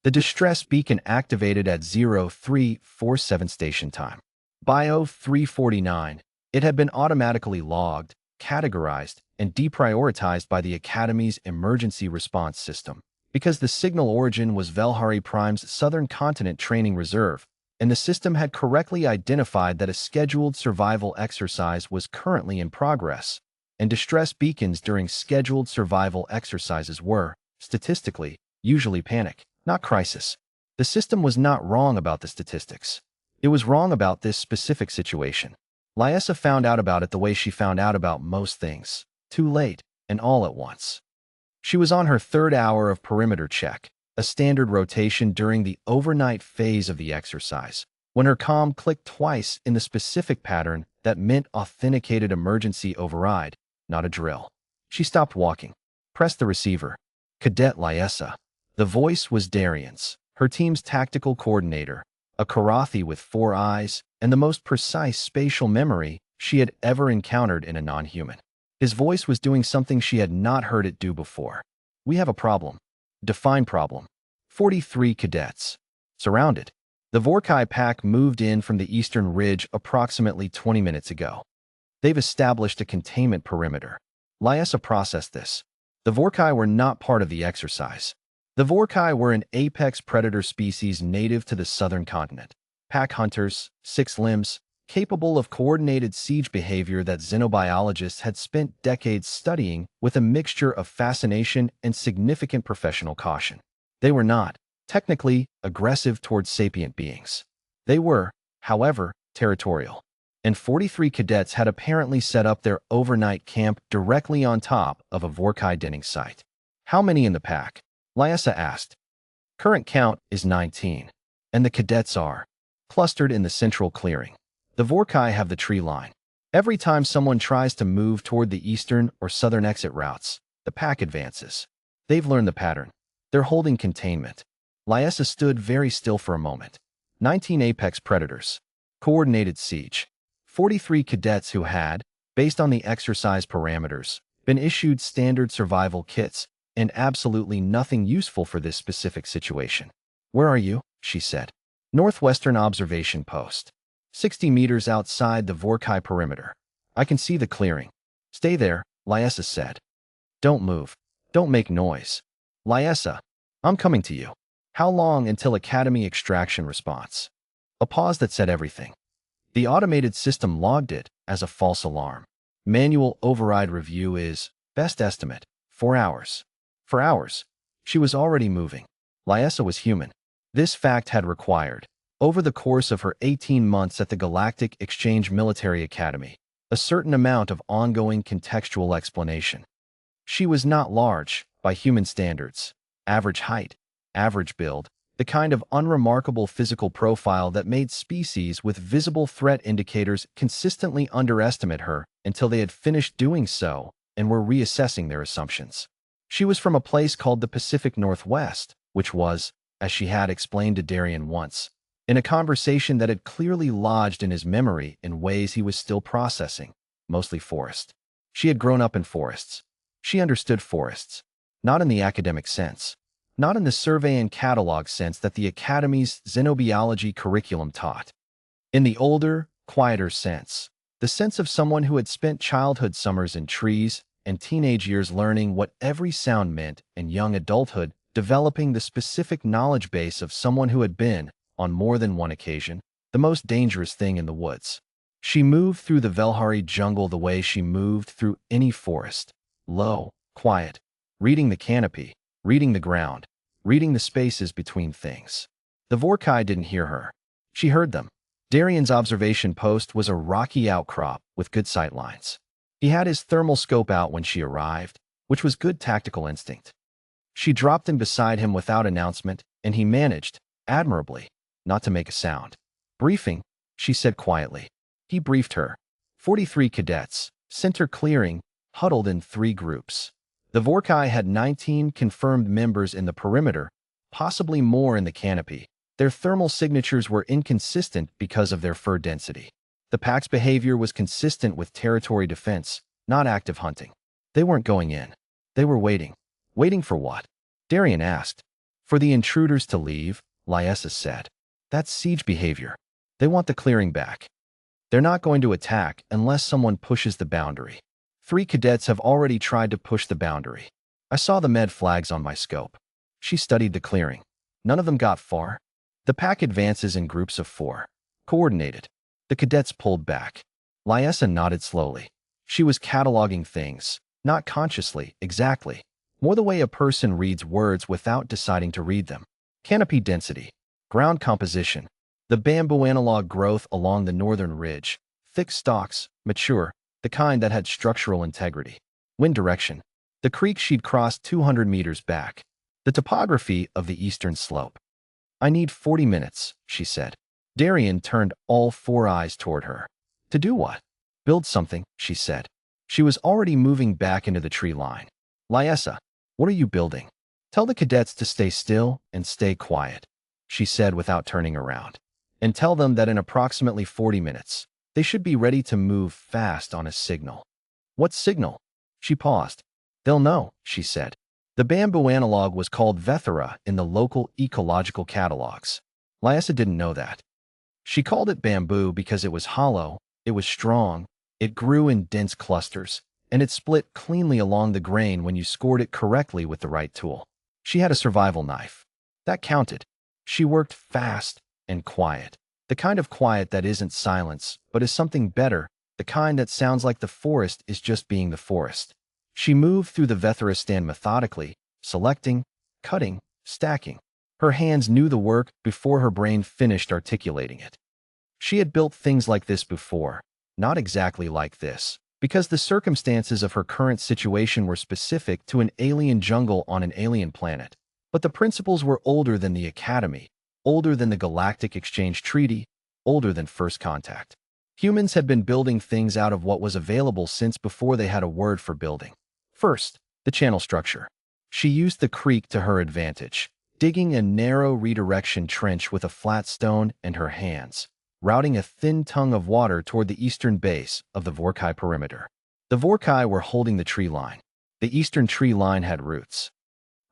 The distress beacon activated at 0347 station time. Bio 349. It had been automatically logged, categorized, and deprioritized by the Academy's emergency response system, because the signal origin was Velhari Prime's Southern Continent Training Reserve, and the system had correctly identified that a scheduled survival exercise was currently in progress, and distress beacons during scheduled survival exercises were, statistically, usually panic, not crisis. The system was not wrong about the statistics. It was wrong about this specific situation. Lyessa found out about it the way she found out about most things, too late, and all at once. She was on her third hour of perimeter check, a standard rotation during the overnight phase of the exercise, when her comm clicked twice in the specific pattern that meant authenticated emergency override, not a drill. She stopped walking, pressed the receiver. Cadet Lyessa. The voice was Darian's, her team's tactical coordinator, a Karathi with 4 eyes and the most precise spatial memory she had ever encountered in a non-human. His voice was doing something she had not heard it do before. We have a problem. Define problem. 43 cadets. Surrounded. The Vorkai pack moved in from the eastern ridge approximately 20 minutes ago. They've established a containment perimeter. Lyessa processed this. The Vorkai were not part of the exercise. The Vorkai were an apex predator species native to the southern continent. Pack hunters, 6 limbs, capable of coordinated siege behavior that xenobiologists had spent decades studying with a mixture of fascination and significant professional caution. They were not, technically, aggressive towards sapient beings. They were, however, territorial. And 43 cadets had apparently set up their overnight camp directly on top of a Vorkai denning site. How many in the pack? Lyessa asked. Current count is 19, and the cadets are clustered in the central clearing. The Vorkai have the tree line. Every time someone tries to move toward the eastern or southern exit routes, the pack advances. They've learned the pattern. They're holding containment. Lyessa stood very still for a moment. 19 apex predators. Coordinated siege. 43 cadets who had, based on the exercise parameters, been issued standard survival kits and absolutely nothing useful for this specific situation. Where are you? She said. Northwestern observation post. 60 meters outside the Vorkai perimeter. I can see the clearing. Stay there, Lyessa said. Don't move. Don't make noise. Lyessa, I'm coming to you. How long until Academy extraction response? A pause that said everything. The automated system logged it as a false alarm. Manual override review is, best estimate, 4 hours. For hours. She was already moving. Lyessa was human. This fact had required, over the course of her 18 months at the Galactic Exchange Military Academy, a certain amount of ongoing contextual explanation. She was not large, by human standards, average height, average build, the kind of unremarkable physical profile that made species with visible threat indicators consistently underestimate her until they had finished doing so and were reassessing their assumptions. She was from a place called the Pacific Northwest, which was, as she had explained to Darian once, in a conversation that had clearly lodged in his memory in ways he was still processing, mostly forest. She had grown up in forests. She understood forests, not in the academic sense, not in the survey and catalog sense that the Academy's xenobiology curriculum taught. In the older, quieter sense, the sense of someone who had spent childhood summers in trees and teenage years learning what every sound meant and young adulthood developing the specific knowledge base of someone who had been, on more than one occasion, the most dangerous thing in the woods. She moved through the Velhari jungle the way she moved through any forest, low, quiet, reading the canopy, reading the ground, reading the spaces between things. The Vorkai didn't hear her. She heard them. Darian's observation post was a rocky outcrop with good sight lines. He had his thermal scope out when she arrived, which was good tactical instinct. She dropped him beside him without announcement, and he managed, admirably, not to make a sound. Briefing, she said quietly. He briefed her. 43 cadets, center clearing, huddled in 3 groups. The Vorkai had 19 confirmed members in the perimeter, possibly more in the canopy. Their thermal signatures were inconsistent because of their fur density. The pack's behavior was consistent with territory defense, not active hunting. They weren't going in. They were waiting. Waiting for what? Darian asked. For the intruders to leave, Lyessa said. That's siege behavior. They want the clearing back. They're not going to attack unless someone pushes the boundary. 3 cadets have already tried to push the boundary. I saw the med flags on my scope. She studied the clearing. None of them got far. The pack advances in groups of 4. Coordinated. The cadets pulled back. Lyessa nodded slowly. She was cataloging things, not consciously, exactly. More the way a person reads words without deciding to read them. Canopy density. Ground composition. The bamboo analog growth along the northern ridge. Thick stalks, mature, the kind that had structural integrity. Wind direction. The creek she'd crossed 200 meters back. The topography of the eastern slope. I need 40 minutes, she said. Darian turned all 4 eyes toward her. To do what? Build something, she said. She was already moving back into the tree line. Lyessa, what are you building? Tell the cadets to stay still and stay quiet, she said without turning around. And tell them that in approximately 40 minutes, they should be ready to move fast on a signal. What signal? She paused. They'll know, she said. The bamboo analog was called Vethera in the local ecological catalogs. Lyessa didn't know that. She called it bamboo because it was hollow, it was strong, it grew in dense clusters, and it split cleanly along the grain when you scored it correctly with the right tool. She had a survival knife. That counted. She worked fast and quiet. The kind of quiet that isn't silence, but is something better, the kind that sounds like the forest is just being the forest. She moved through the Vethera stand methodically, selecting, cutting, stacking. Her hands knew the work before her brain finished articulating it. She had built things like this before, not exactly like this, because the circumstances of her current situation were specific to an alien jungle on an alien planet. But the principles were older than the Academy, older than the Galactic Exchange Treaty, older than First Contact. Humans had been building things out of what was available since before they had a word for building. First, the channel structure. She used the creek to her advantage, digging a narrow redirection trench with a flat stone and her hands, routing a thin tongue of water toward the eastern base of the Vorkai perimeter. The Vorkai were holding the tree line. The eastern tree line had roots.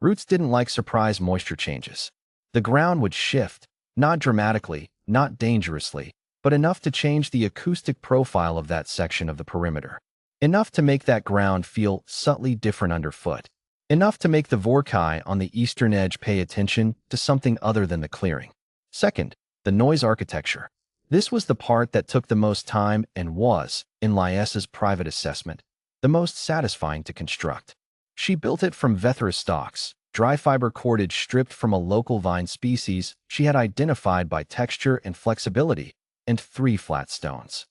Roots didn't like surprise moisture changes. The ground would shift, not dramatically, not dangerously, but enough to change the acoustic profile of that section of the perimeter. Enough to make that ground feel subtly different underfoot. Enough to make the Vorkai on the eastern edge pay attention to something other than the clearing. Second, the noise architecture. This was the part that took the most time and was, in Lyessa's private assessment, the most satisfying to construct. She built it from Vethera stalks, dry fiber cordage stripped from a local vine species she had identified by texture and flexibility, and 3 flat stones.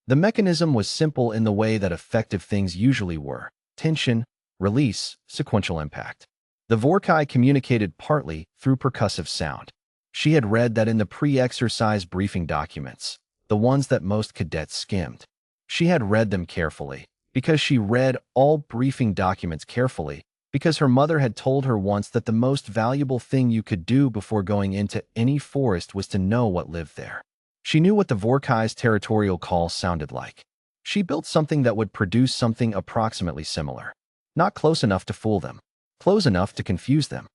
The mechanism was simple in the way that effective things usually were: tension, release, sequential impact. The Vorkai communicated partly through percussive sound. She had read that in the pre-exercise briefing documents, the ones that most cadets skimmed. She had read them carefully, because she read all briefing documents carefully, because her mother had told her once that the most valuable thing you could do before going into any forest was to know what lived there. She knew what the Vorkai's territorial call sounded like. She built something that would produce something approximately similar. Not close enough to fool them, close enough to confuse them.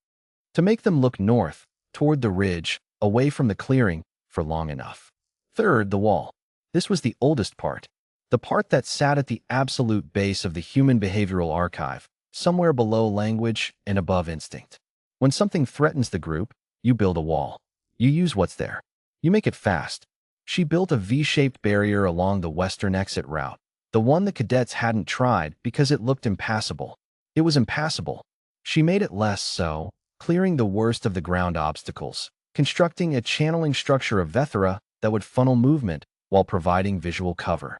To make them look north, toward the ridge, away from the clearing, for long enough. Third, the wall. This was the oldest part. The part that sat at the absolute base of the human behavioral archive, somewhere below language and above instinct. When something threatens the group, you build a wall. You use what's there. You make it fast. She built a V-shaped barrier along the western exit route, the one the cadets hadn't tried because it looked impassable. It was impassable. She made it less so, clearing the worst of the ground obstacles, constructing a channeling structure of Vethera that would funnel movement while providing visual cover.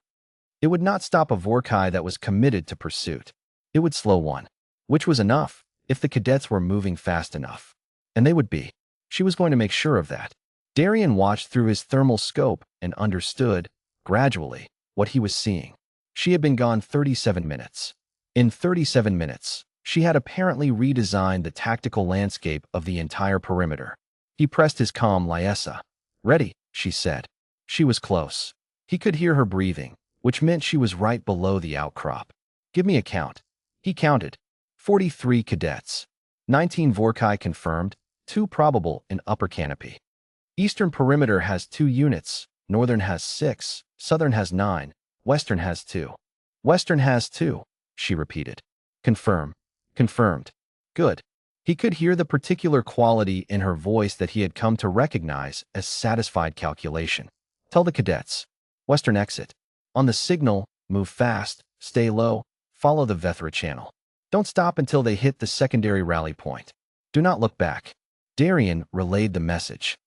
It would not stop a Vorkai that was committed to pursuit. It would slow one, which was enough if the cadets were moving fast enough. And they would be. She was going to make sure of that. Darian watched through his thermal scope and understood, gradually, what he was seeing. She had been gone 37 minutes. In 37 minutes, she had apparently redesigned the tactical landscape of the entire perimeter. He pressed his calm Lyessa. Ready, she said. She was close. He could hear her breathing, which meant she was right below the outcrop. Give me a count. He counted. 43 cadets. 19 Vorkai confirmed, 2 probable in upper canopy. Eastern perimeter has 2 units, northern has 6, southern has 9, western has 2. Western has 2, she repeated. Confirm. Confirmed. Good. He could hear the particular quality in her voice that he had come to recognize as satisfied calculation. Tell the cadets. Western exit. On the signal, move fast, stay low, follow the Vethra channel. Don't stop until they hit the secondary rally point. Do not look back. Darien relayed the message.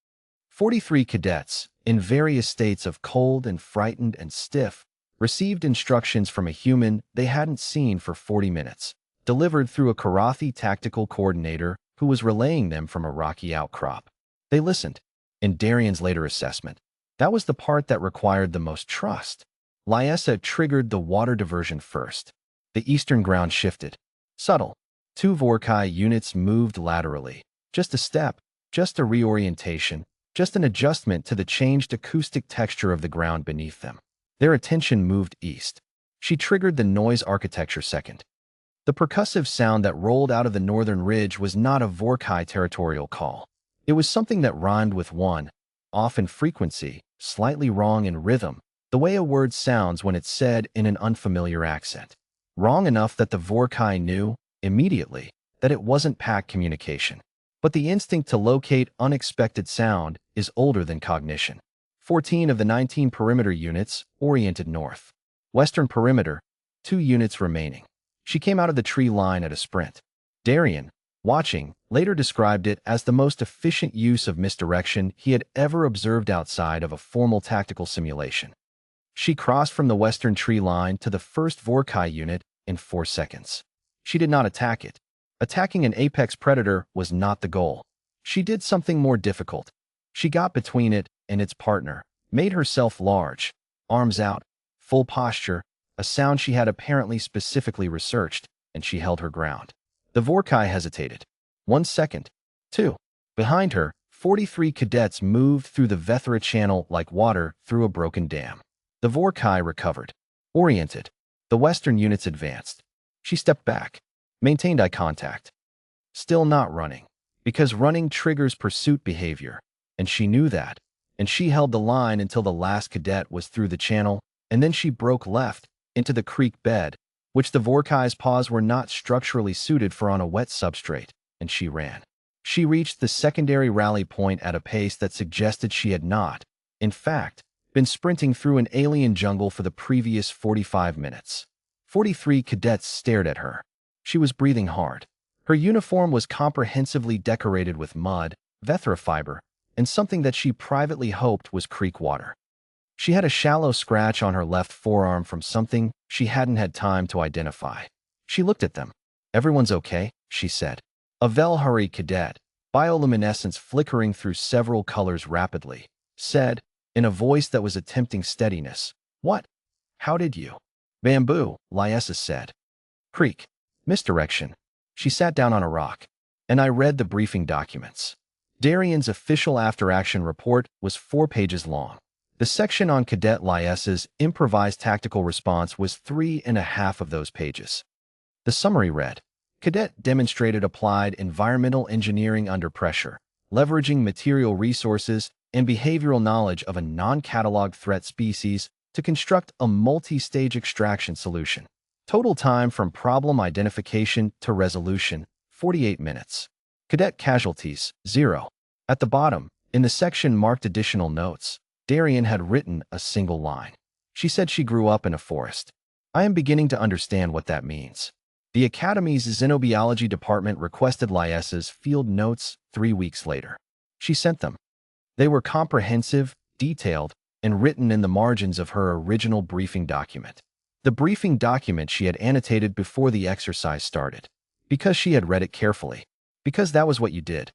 43 cadets, in various states of cold and frightened and stiff, received instructions from a human they hadn't seen for 40 minutes, delivered through a Karathi tactical coordinator who was relaying them from a rocky outcrop. They listened. In Darien's later assessment, that was the part that required the most trust. Lyessa triggered the water diversion first. The eastern ground shifted. Subtle. 2 Vorkai units moved laterally. Just a step, just a reorientation, just an adjustment to the changed acoustic texture of the ground beneath them. Their attention moved east. She triggered the noise architecture second. The percussive sound that rolled out of the northern ridge was not a Vorkai territorial call. It was something that rhymed with one, off in frequency, slightly wrong in rhythm, the way a word sounds when it's said in an unfamiliar accent. Wrong enough that the Vorkai knew, immediately, that it wasn't pack communication. But the instinct to locate unexpected sound is older than cognition. 14 of the 19 perimeter units oriented north. Western perimeter, 2 units remaining. She came out of the tree line at a sprint. Darien, watching, later described it as the most efficient use of misdirection he had ever observed outside of a formal tactical simulation. She crossed from the western tree line to the first Vorkai unit in 4 seconds. She did not attack it. Attacking an apex predator was not the goal. She did something more difficult. She got between it and its partner, made herself large, arms out, full posture, a sound she had apparently specifically researched, and she held her ground. The Vorkai hesitated. 1 second. 2. Behind her, 43 cadets moved through the Vethra channel like water through a broken dam. The Vorkai recovered. Oriented. The western units advanced. She stepped back. Maintained eye contact. Still not running. Because running triggers pursuit behavior. And she knew that. And she held the line until the last cadet was through the channel, and then she broke left, into the creek bed, which the Vorkai's paws were not structurally suited for on a wet substrate, and she ran. She reached the secondary rally point at a pace that suggested she had not, in fact, been sprinting through an alien jungle for the previous 45 minutes. 43 cadets stared at her. She was breathing hard. Her uniform was comprehensively decorated with mud, Vethra fiber, and something that she privately hoped was creek water. She had a shallow scratch on her left forearm from something she hadn't had time to identify. She looked at them. "Everyone's okay," she said. A Velhari cadet, bioluminescence flickering through several colors rapidly, said, in a voice that was attempting steadiness, "What? How did you?" "Bamboo," Lyessa said. "Creek. Misdirection." She sat down on a rock. "And I read the briefing documents." Darien's official after-action report was 4 pages long. The section on Cadet Lyessa's improvised tactical response was 3.5 of those pages. The summary read, Cadet demonstrated applied environmental engineering under pressure, leveraging material resources and behavioral knowledge of a non-cataloged threat species to construct a multi-stage extraction solution. Total time from problem identification to resolution, 48 minutes. Cadet casualties, 0. At the bottom, in the section marked additional notes, Darien had written a single line. She said she grew up in a forest. I am beginning to understand what that means. The Academy's Xenobiology department requested Lyessa's field notes 3 weeks later. She sent them. They were comprehensive, detailed, and written in the margins of her original briefing document. The briefing document she had annotated before the exercise started. Because she had read it carefully. Because that was what you did.